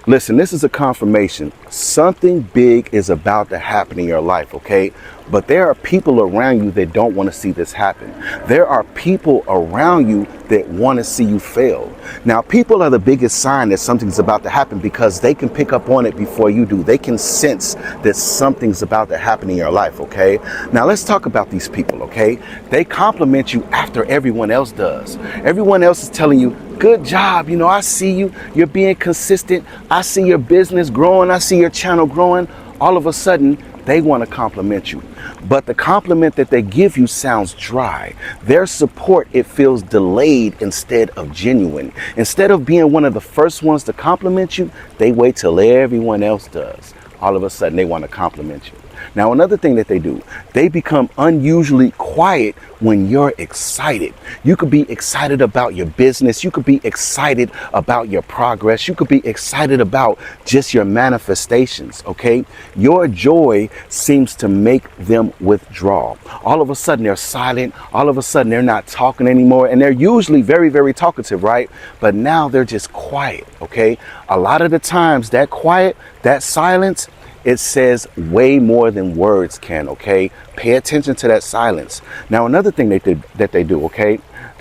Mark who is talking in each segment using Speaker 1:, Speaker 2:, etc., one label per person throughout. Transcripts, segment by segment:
Speaker 1: Listen, this is a confirmation. Something big is about to happen in your life, okay? But there are people around you that don't want to see this happen. There are people around you that want to see you fail. Now, people are the biggest sign that something's about to happen because they can pick up on it before you do. They can sense that something's about to happen in your life, okay? Now, let's talk about these people, okay? They compliment you after everyone else does. Everyone else is telling you, good job, I see you, you're being consistent, I see your business growing, I see your channel growing. All of a sudden, they want to compliment you. But the compliment that they give you sounds dry. Their support, it feels delayed instead of genuine. Instead of being one of the first ones to compliment you, they wait till everyone else does. All of a sudden, they want to compliment you. Now, another thing that they do, they become unusually quiet when you're excited. You could be excited about your business. You could be excited about your progress. You could be excited about just your manifestations, okay? Your joy seems to make them withdraw. All of a sudden, they're silent. All of a sudden, they're not talking anymore. And they're usually very, very talkative, right? But now they're just quiet, okay? A lot of the times, that quiet, that silence, it says way more than words can, okay? Pay attention to that silence. Now, another thing that they do, okay?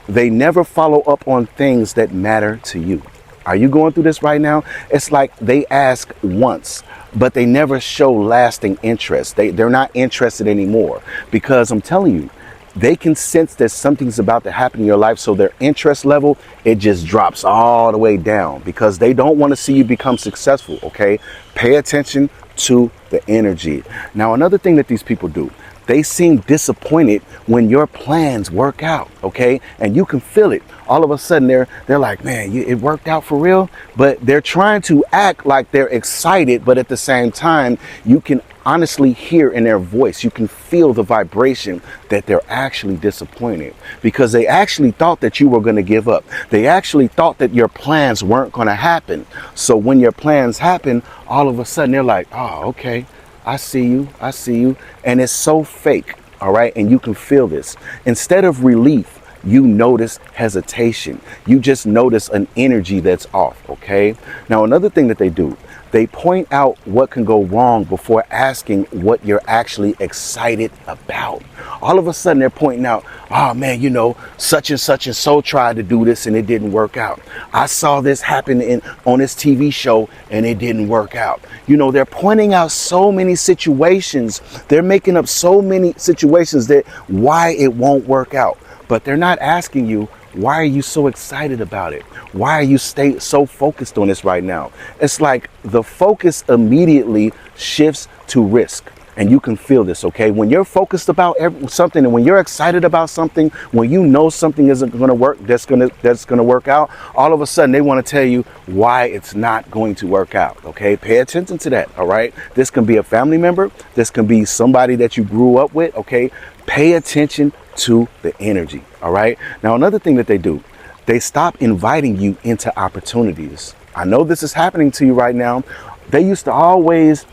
Speaker 1: They never follow up on things that matter to you. Are you going through this right now? It's like they ask once, but they never show lasting interest. They're not interested anymore because I'm telling you, they can sense that something's about to happen in your life. So their interest level, it just drops all the way down because they don't want to see you become successful, okay? Pay attention to the energy. Now, another thing that these people do, they seem disappointed when your plans work out, okay? And you can feel it. All of a sudden, they're like, man, it worked out for real. But they're trying to act like they're excited, but at the same time, you can honestly hear in their voice, you can feel the vibration that they're actually disappointed because they actually thought that you were going to give up. They actually thought that your plans weren't going to happen. So when your plans happen, all of a sudden they're like, oh, okay, I see you. And it's so fake. All right. And you can feel this. Instead of relief, you notice hesitation. You just notice an energy that's off. OK, now, another thing that they do, they point out what can go wrong before asking what you're actually excited about. All of a sudden, they're pointing out, oh, man, such and so tried to do this and it didn't work out. I saw this happen on this TV show and it didn't work out. They're pointing out so many situations. They're making up so many situations that why it won't work out. But they're not asking you, why are you so excited about it? Why are you so focused on this right now? It's like the focus immediately shifts to risk. And you can feel this, okay? When you're focused about something and when you're excited about something, when you know something isn't going to work, that's going to work out, all of a sudden they want to tell you why it's not going to work out, okay? Pay attention to that, all right? This can be a family member. This can be somebody that you grew up with, okay? Pay attention to the energy, all right? Now, another thing that they do, they stop inviting you into opportunities. I know this is happening to you right now. They used to always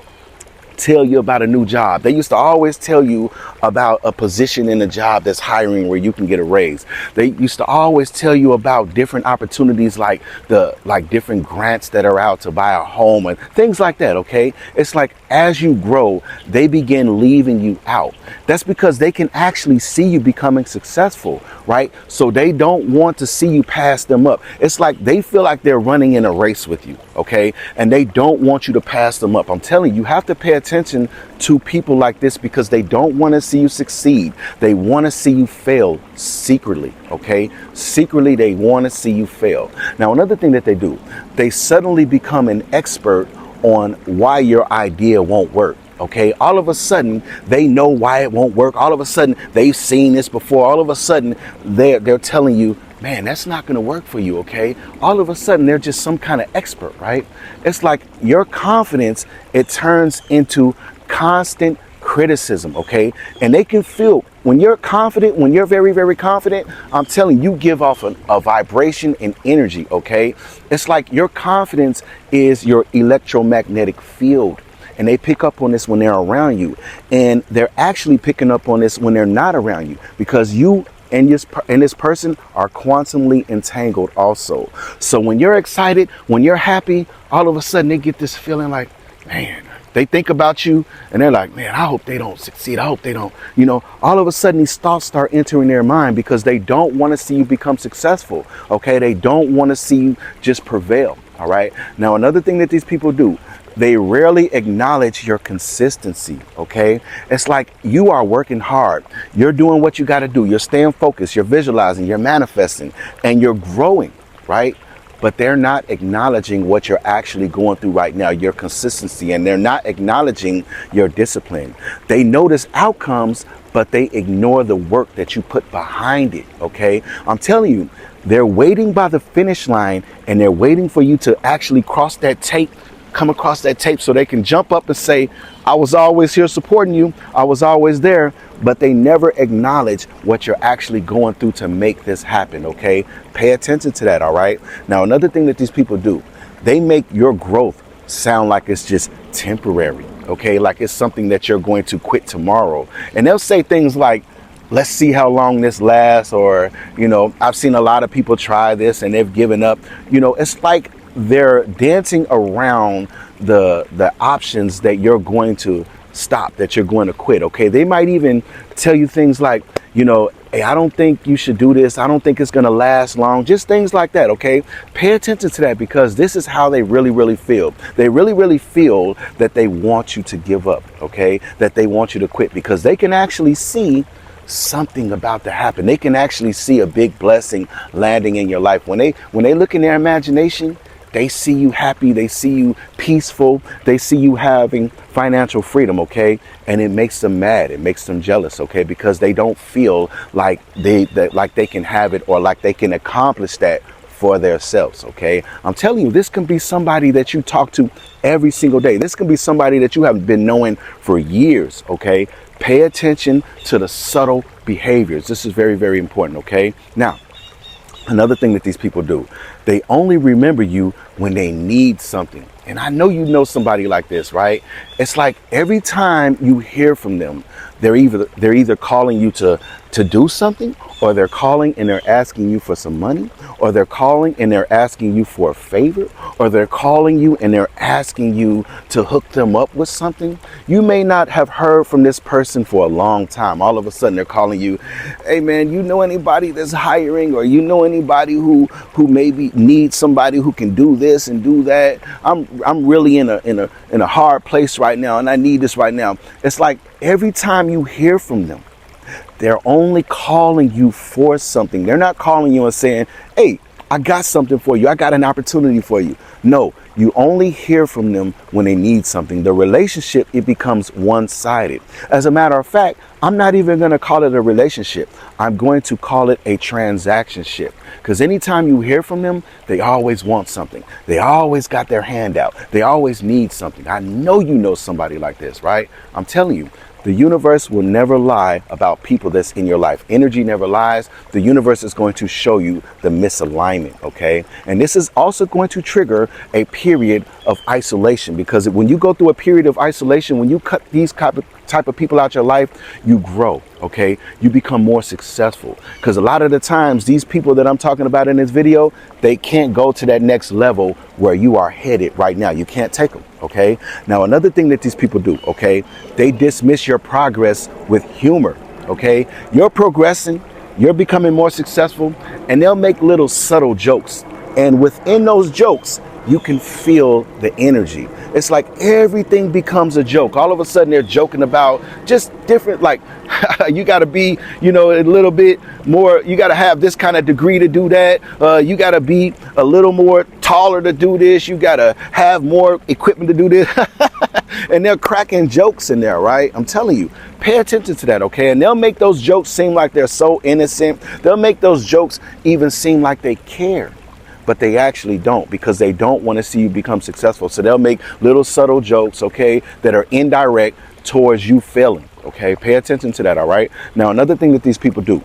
Speaker 1: tell you about a new job. They used to always tell you about a position in a job that's hiring where you can get a raise. They used to always tell you about different opportunities like different grants that are out to buy a home and things like that, okay? It's like as you grow, they begin leaving you out. That's because they can actually see you becoming successful, right? So they don't want to see you pass them up. It's like they feel like they're running in a race with you, okay? And they don't want you to pass them up. I'm telling you, you have to pay attention to people like this because they don't want to see you succeed. They want to see you fail secretly, okay? Secretly, they want to see you fail. Now, another thing that they do, they suddenly become an expert on why your idea won't work. Okay, all of a sudden they know why it won't work. All of a sudden they've seen this before. All of a sudden they're telling you, man, that's not going to work for you. Okay, all of a sudden they're just some kind of expert, right? It's like your confidence, it turns into constant criticism. Okay, and they can feel when you're confident, when you're very, very confident, I'm telling you, give off a vibration and energy. Okay, it's like your confidence is your electromagnetic field. And they pick up on this when they're around you. And they're actually picking up on this when they're not around you because you and this person are quantumly entangled also. So when you're excited, when you're happy, all of a sudden they get this feeling like, man, they think about you and they're like, man, I hope they don't succeed. I hope they don't, all of a sudden these thoughts start entering their mind because they don't want to see you become successful. Okay. They don't want to see you just prevail. All right. Now, another thing that these people do, they rarely acknowledge your consistency. Okay. It's like you are working hard. You're doing what you got to do. You're staying focused. You're visualizing, you're manifesting, and you're growing. Right. But they're not acknowledging what you're actually going through right now, your consistency, and they're not acknowledging your discipline. They notice outcomes, but they ignore the work that you put behind it. Okay. I'm telling you, they're waiting by the finish line and they're waiting for you to actually cross that tape, come across that tape so they can jump up and say, I was always here supporting you. I was always there. But they never acknowledge what you're actually going through to make this happen. Okay. Pay attention to that. All right. Now, another thing that these people do, they make your growth sound like it's just temporary. Okay. Like it's something that you're going to quit tomorrow. And they'll say things like, let's see how long this lasts. Or, I've seen a lot of people try this and they've given up. It's like they're dancing around the options that you're going to stop, that you're going to quit. Okay. They might even tell you things like, hey, I don't think you should do this. I don't think it's going to last long. Just things like that. Okay. Pay attention to that because this is how they really, really feel. They really, really feel that they want you to give up. Okay. That they want you to quit because they can actually see something about to happen. They can actually see a big blessing landing in your life. When they look in their imagination, they see you happy. They see you peaceful. They see you having financial freedom. Okay. And it makes them mad. It makes them jealous. Okay. Because they don't feel like they can have it or like they can accomplish that for themselves. Okay. I'm telling you, this can be somebody that you talk to every single day. This can be somebody that you have been knowing for years. Okay. Pay attention to the subtle behaviors. This is very, very important. Okay. Now, another thing that these people do, they only remember you when they need something. And I know you know somebody like this, right? It's like every time you hear from them, they're either calling you to do something, or they're calling and they're asking you for some money, or they're calling and they're asking you for a favor, or they're calling you and they're asking you to hook them up with something. You may not have heard from this person for a long time. All of a sudden they're calling you, hey man, you know anybody that's hiring, or you know anybody who maybe needs somebody who can do this and do that. I'm really in a hard place right now and I need this right now. It's like every time you hear from them, they're only calling you for something. They're not calling you and saying, hey, I got something for you. I got an opportunity for you. No, you only hear from them when they need something. The relationship, it becomes one-sided. As a matter of fact, I'm not even going to call it a relationship. I'm going to call it a transactionship. Because anytime you hear from them, they always want something. They always got their hand out. They always need something. I know you know somebody like this, right? I'm telling you. The universe will never lie about people that's in your life. Energy never lies. The universe is going to show you the misalignment, okay? And this is also going to trigger a period of isolation, because when you go through a period of isolation, when you cut these type of people out your life, you grow, okay? You become more successful, because a lot of the times these people that I'm talking about in this video, they can't go to that next level where you are headed right now. You can't take them, okay? Now, another thing that these people do, okay, they dismiss your progress with humor, okay? You're progressing, you're becoming more successful, and they'll make little subtle jokes. And within those jokes, you can feel the energy. It's like everything becomes a joke. All of a sudden they're joking about just different, like you got to be, a little bit more, you got to have this kind of degree to do that. You got to be a little more taller to do this. You got to have more equipment to do this. And they're cracking jokes in there, right? I'm telling you, pay attention to that, okay? And they'll make those jokes seem like they're so innocent. They'll make those jokes even seem like they care. But they actually don't, because they don't want to see you become successful. So they'll make little subtle jokes, okay, that are indirect towards you failing, okay? Pay attention to that, all right? Now, another thing that these people do,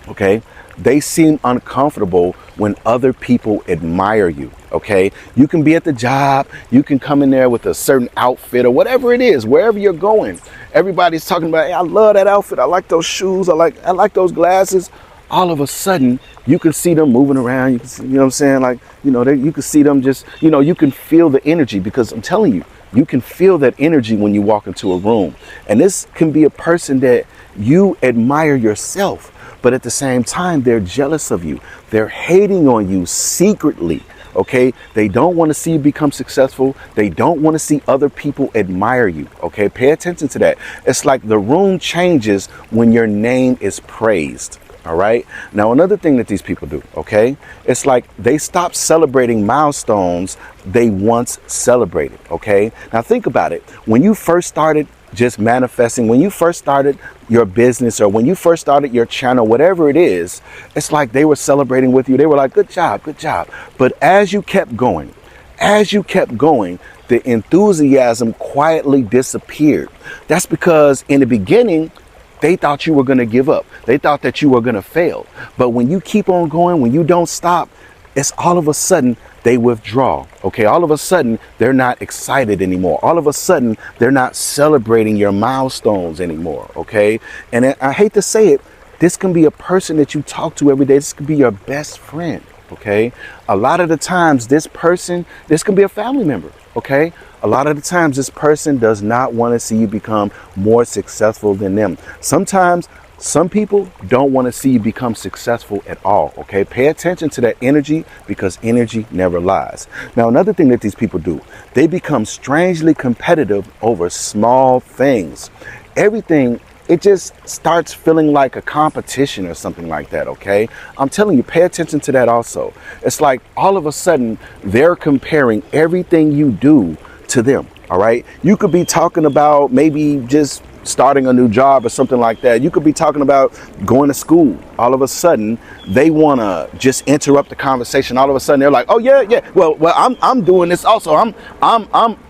Speaker 1: okay, They seem uncomfortable when other people admire you, okay? You can be at the job, you can come in there with a certain outfit or whatever it is, wherever you're going. Everybody's talking about, hey, I love that outfit, I like those shoes, I like those glasses. All of a sudden, you can see them moving around, you can see, you know what I'm saying? Like, you know, you can see them just, you know, you can feel the energy, because I'm telling you, you can feel that energy when you walk into a room. And this can be a person that you admire yourself, but at the same time, they're jealous of you. They're hating on you secretly, okay? They don't want to see you become successful. They don't want to see other people admire you, okay? Pay attention to that. It's like the room changes when your name is praised. All right. Now, another thing that these people do, okay, it's like they stop celebrating milestones they once celebrated. OK, now think about it. When you first started just manifesting, when you first started your business, or when you first started your channel, whatever it is, it's like they were celebrating with you. They were like, good job, good job. But as you kept going, the enthusiasm quietly disappeared. That's because in the beginning, they thought you were going to give up. They thought that you were going to fail. But when you keep on going, when you don't stop, it's all of a sudden they withdraw. Okay, all of a sudden they're not excited anymore. All of a sudden they're not celebrating your milestones anymore. Okay, and I hate to say it, this can be a person that you talk to every day. This could be your best friend. Okay, a lot of the times this can be a family member. Okay, a lot of the times this person does not want to see you become more successful than them. Sometimes some people don't want to see you become successful at all. Okay, pay attention to that energy, because energy never lies. Now, another thing that these people do, they become strangely competitive over small things. Everything, it just starts feeling like a competition or something like that, okay? I'm telling you, pay attention to that also. It's like all of a sudden they're comparing everything you do to them, all right? You could be talking about maybe just starting a new job or something like that. You could be talking about going to school. All of a sudden, they want to just interrupt the conversation. All of a sudden, they're like, "Oh yeah. Well, I'm doing this also. I'm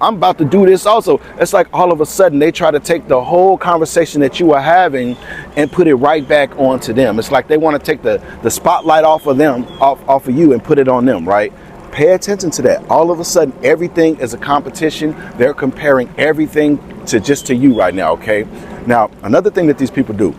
Speaker 1: about to do this also." It's like all of a sudden they try to take the whole conversation that you are having and put it right back onto them. It's like they want to take the spotlight off of them, off of you, and put it on them, right? Pay attention to that. All of a sudden, everything is a competition. They're comparing everything to you right now, okay? Now, another thing that these people do,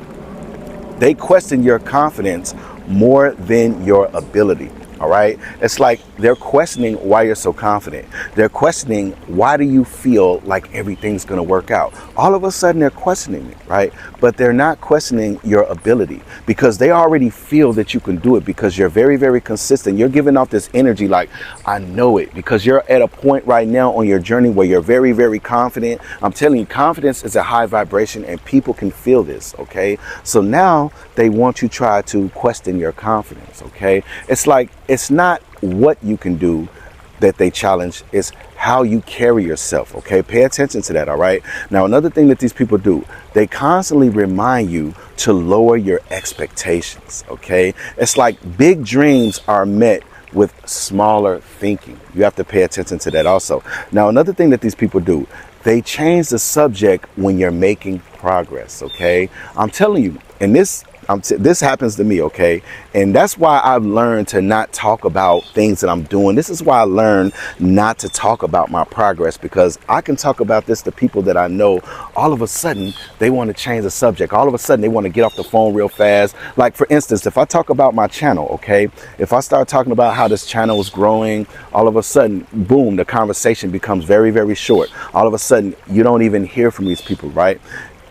Speaker 1: they question your confidence more than your ability. All right. It's like they're questioning why you're so confident. They're questioning, why do you feel like everything's going to work out? All of a sudden they're questioning it, right? But they're not questioning your ability, because they already feel that you can do it, because you're very, very consistent. You're giving off this energy like, I know it, because you're at a point right now on your journey where you're very, very confident. I'm telling you, confidence is a high vibration and people can feel this. OK, so now they want you to try to question your confidence. OK, it's like, it's not what you can do that they challenge, it's how you carry yourself. Okay, pay attention to that. All right. Now, another thing that these people do, they constantly remind you to lower your expectations. Okay, it's like big dreams are met with smaller thinking. You have to pay attention to that also. Now, another thing that these people do, they change the subject when you're making progress. Okay, I'm telling you, and this happens to me, okay? And that's why I've learned to not talk about things that I'm doing. This is why I learned not to talk about my progress, because I can talk about this to people that I know. All of a sudden, they want to change the subject. All of a sudden, they want to get off the phone real fast. Like, for instance, if I talk about my channel, okay? If I start talking about how this channel is growing, all of a sudden, boom, the conversation becomes very, very short. All of a sudden, you don't even hear from these people, right?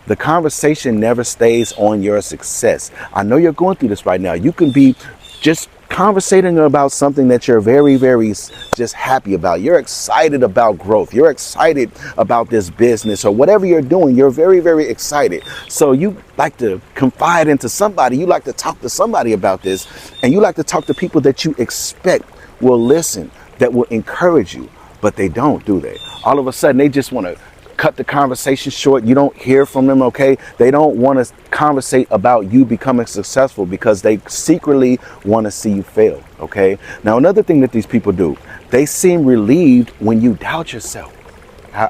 Speaker 1: The conversation never stays on your success. I know you're going through this right now. You can be just conversating about something that you're very, very just happy about. You're excited about growth. You're excited about this business or whatever you're doing. You're very, very excited. So you like to confide into somebody. You like to talk to somebody about this, and you like to talk to people that you expect will listen, that will encourage you, but they don't, do they? All of a sudden, they just want to cut the conversation short. You don't hear from them, okay? They don't want to conversate about you becoming successful, because they secretly want to see you fail, okay? Now, another thing that these people do, they seem relieved when you doubt yourself.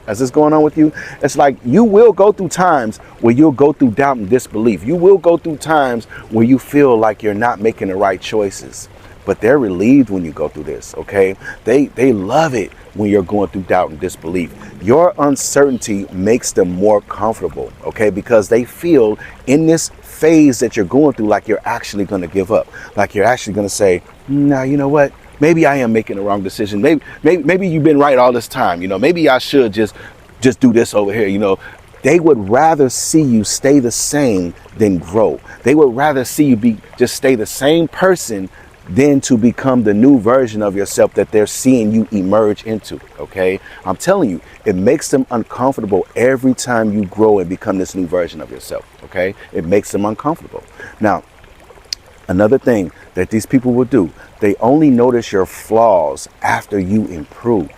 Speaker 1: Is this going on with you? It's like you will go through times where you'll go through doubt and disbelief. You will go through times where you feel like you're not making the right choices. But they're relieved when you go through this, okay? They love it when you're going through doubt and disbelief. Your uncertainty makes them more comfortable, okay? Because they feel in this phase that you're going through like you're actually going to give up. Like you're actually going to say, nah, you know what? Maybe I am making the wrong decision. Maybe you've been right all this time. You know, maybe I should just do this over here. You know, they would rather see you stay the same than grow. They would rather see you just stay the same person than to become the new version of yourself that they're seeing you emerge into. Okay, I'm telling you, it makes them uncomfortable every time you grow and become this new version of yourself. Okay, it makes them uncomfortable. Now, another thing that these people will do, they only notice your flaws after you improve.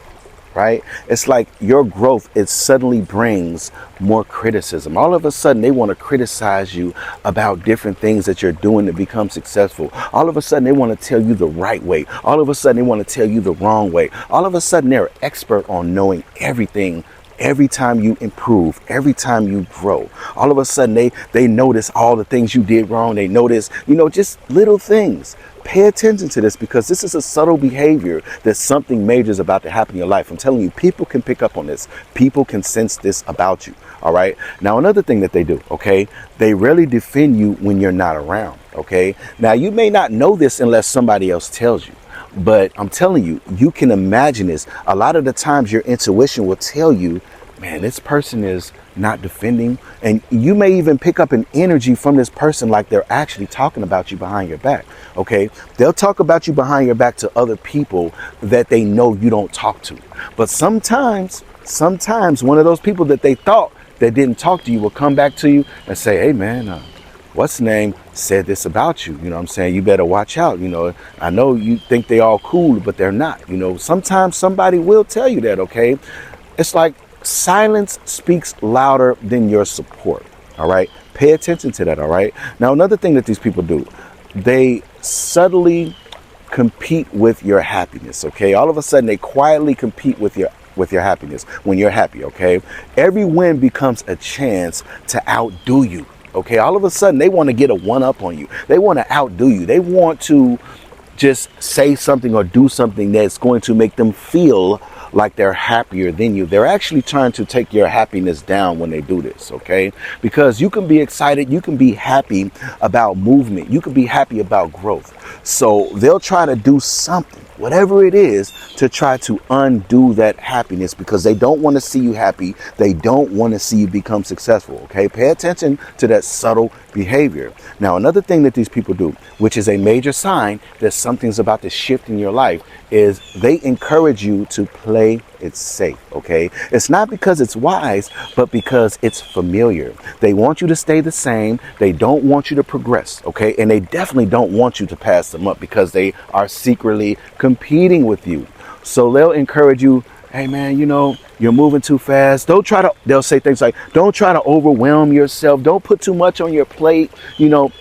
Speaker 1: Right? It's like your growth, it suddenly brings more criticism. All of a sudden, they want to criticize you about different things that you're doing to become successful. All of a sudden, they want to tell you the right way. All of a sudden, they want to tell you the wrong way. All of a sudden, they're an expert on knowing everything. Every time you improve, every time you grow, all of a sudden they notice all the things you did wrong. They notice, just little things. Pay attention to this because this is a subtle behavior that something major is about to happen in your life. I'm telling you, people can pick up on this. People can sense this about you. All right. Now, another thing that they do, okay, they rarely defend you when you're not around. OK, now you may not know this unless somebody else tells you. But I'm telling you, you can imagine this. A lot of the times your intuition will tell you, man, this person is not defending. And you may even pick up an energy from this person like they're actually talking about you behind your back. OK, they'll talk about you behind your back to other people that they know you don't talk to. But sometimes one of those people that they thought that didn't talk to you will come back to you and say, hey, man, what's the name said this about you? You know what I'm saying? You better watch out. I know you think they all cool, but they're not. Sometimes somebody will tell you that. OK, it's like silence speaks louder than your support. All right. Pay attention to that. All right. Now, another thing that these people do, they subtly compete with your happiness. OK, all of a sudden they quietly compete with your happiness when you're happy. OK, every win becomes a chance to outdo you. OK, all of a sudden they want to get a one up on you. They want to outdo you. They want to just say something or do something that's going to make them feel like they're happier than you. They're actually trying to take your happiness down when they do this. OK, because you can be excited. You can be happy about movement. You can be happy about growth. So they'll try to do something, whatever it is, to try to undo that happiness because they don't want to see you happy. They don't want to see you become successful. OK, pay attention to that subtle behavior. Now, another thing that these people do, which is a major sign that something's about to shift in your life, is they encourage you to play it safe. OK, it's not because it's wise, but because it's familiar. They want you to stay the same. They don't want you to progress. OK, and they definitely don't want you to pass them up because they are secretly competing with you. So they'll encourage you, hey man, you're moving too fast. They'll say things like, don't try to overwhelm yourself. Don't put too much on your plate.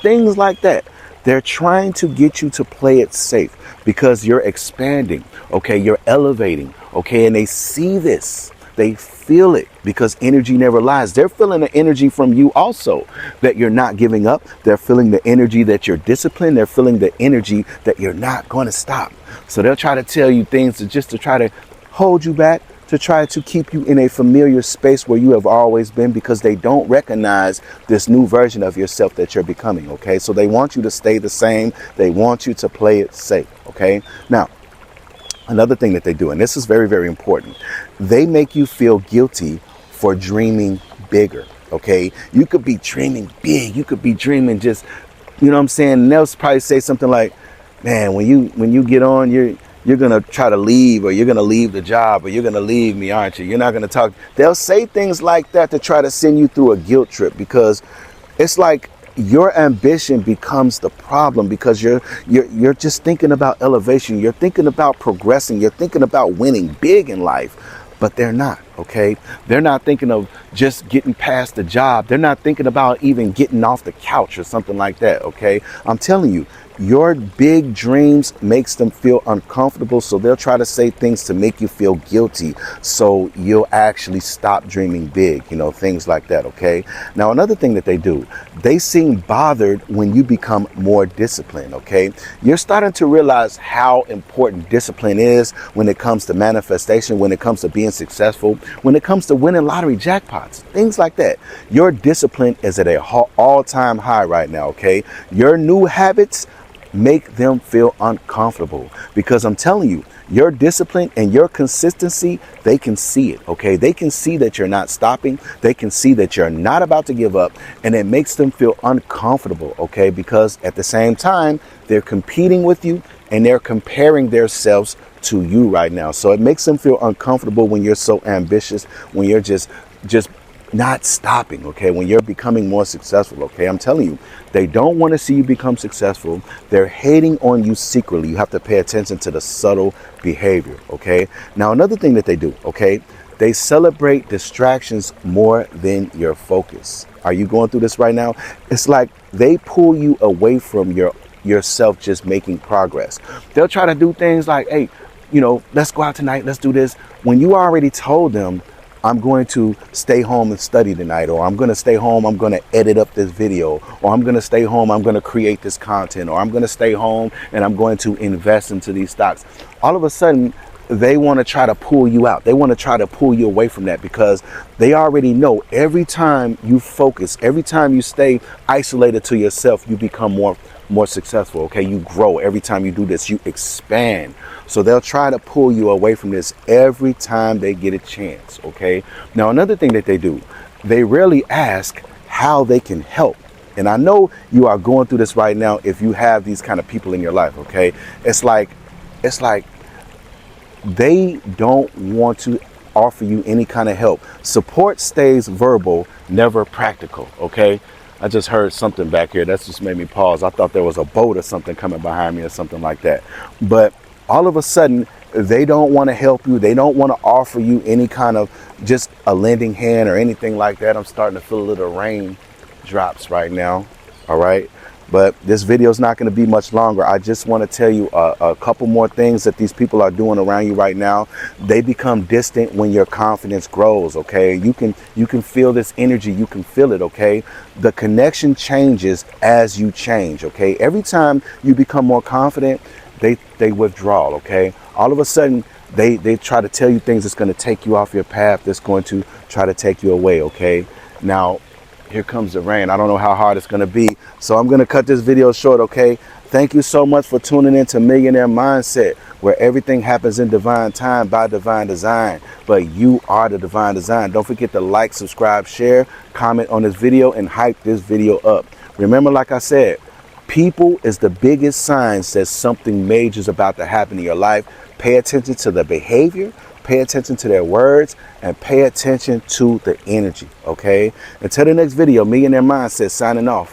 Speaker 1: Things like that. They're trying to get you to play it safe because you're expanding. OK, you're elevating. OK, and they see this. They feel it because energy never lies. They're feeling the energy from you also that you're not giving up. They're feeling the energy that you're disciplined. They're feeling the energy that you're not going to stop. So they'll try to tell you things to try to hold you back, to try to keep you in a familiar space where you have always been because they don't recognize this new version of yourself that you're becoming. OK, so they want you to stay the same. They want you to play it safe. OK, now, another thing that they do, and this is very, very important, they make you feel guilty for dreaming bigger. OK, you could be dreaming big. You could be dreaming just, what I'm saying? And they'll probably say something like, man, when you get on, you're going to try to leave, or you're going to leave the job, or you're going to leave me, aren't you? You're not going to talk. They'll say things like that to try to send you through a guilt trip because it's like your ambition becomes the problem because you're just thinking about elevation. You're thinking about progressing. You're thinking about winning big in life, but they're not. OK, they're not thinking of just getting past the job. They're not thinking about even getting off the couch or something like that. OK, I'm telling you, Your big dreams makes them feel uncomfortable, so they'll try to say things to make you feel guilty, so you'll actually stop dreaming big, things like that, okay? Now, another thing that they do, they seem bothered when you become more disciplined, okay? You're starting to realize how important discipline is when it comes to manifestation, when it comes to being successful, when it comes to winning lottery jackpots, things like that. Your discipline is at an all-time high right now, okay? Your new habits make them feel uncomfortable, because I'm telling you, your discipline and your consistency, they can see it, okay? They can see that you're not stopping. They can see that you're not about to give up, and it makes them feel uncomfortable, okay? Because at the same time, they're competing with you and they're comparing themselves to you right now. So it makes them feel uncomfortable when you're so ambitious, when you're just not stopping, okay? When you're becoming more successful, okay? I'm telling you, they don't want to see you become successful. They're hating on you secretly. You have to pay attention to the subtle behavior, okay? Now, another thing that they do, okay? They celebrate distractions more than your focus. Are you going through this right now? It's like they pull you away from yourself just making progress. They'll try to do things like, hey, let's go out tonight, let's do this. When you already told them, I'm going to stay home and study tonight, or I'm going to stay home, I'm going to edit up this video, or I'm going to stay home, I'm going to create this content, or I'm going to stay home and I'm going to invest into these stocks. All of a sudden, they want to try to pull you out. They want to try to pull you away from that, because they already know every time you focus, every time you stay isolated to yourself, you become more successful, okay? You grow. Every time you do this, you expand. So they'll try to pull you away from this every time they get a chance, okay? Now, another thing that they do, they rarely ask how they can help. And I know you are going through this right now if you have these kind of people in your life, okay? It's like they don't want to offer you any kind of help. Support stays verbal, never practical, okay? I just heard something back here. That's just made me pause. I thought there was a boat or something coming behind me or something like that. But all of a sudden, they don't want to help you. They don't want to offer you any kind of just a lending hand or anything like that. I'm starting to feel a little rain drops right now. All right. But this video is not going to be much longer. I just want to tell you a couple more things that these people are doing around you right now. They become distant when your confidence grows, okay? You can feel this energy. You can feel it, okay? The connection changes as you change, okay? Every time you become more confident, they withdraw, okay? All of a sudden, they try to tell you things that's going to take you off your path, that's going to try to take you away, okay? Now, here comes the rain. I don't know how hard it's going to be, so I'm going to cut this video short, okay? Thank you so much for tuning in to Millionaire Mindset, where everything happens in divine time by divine design, but you are the divine design. Don't forget to like, subscribe, share, comment on this video, and hype this video up. Remember, like I said, people is the biggest signs that something major is about to happen in your life. Pay attention to the behavior, pay attention to their words, and pay attention to the energy, okay? Until the next video, Millionaire Mindset signing off.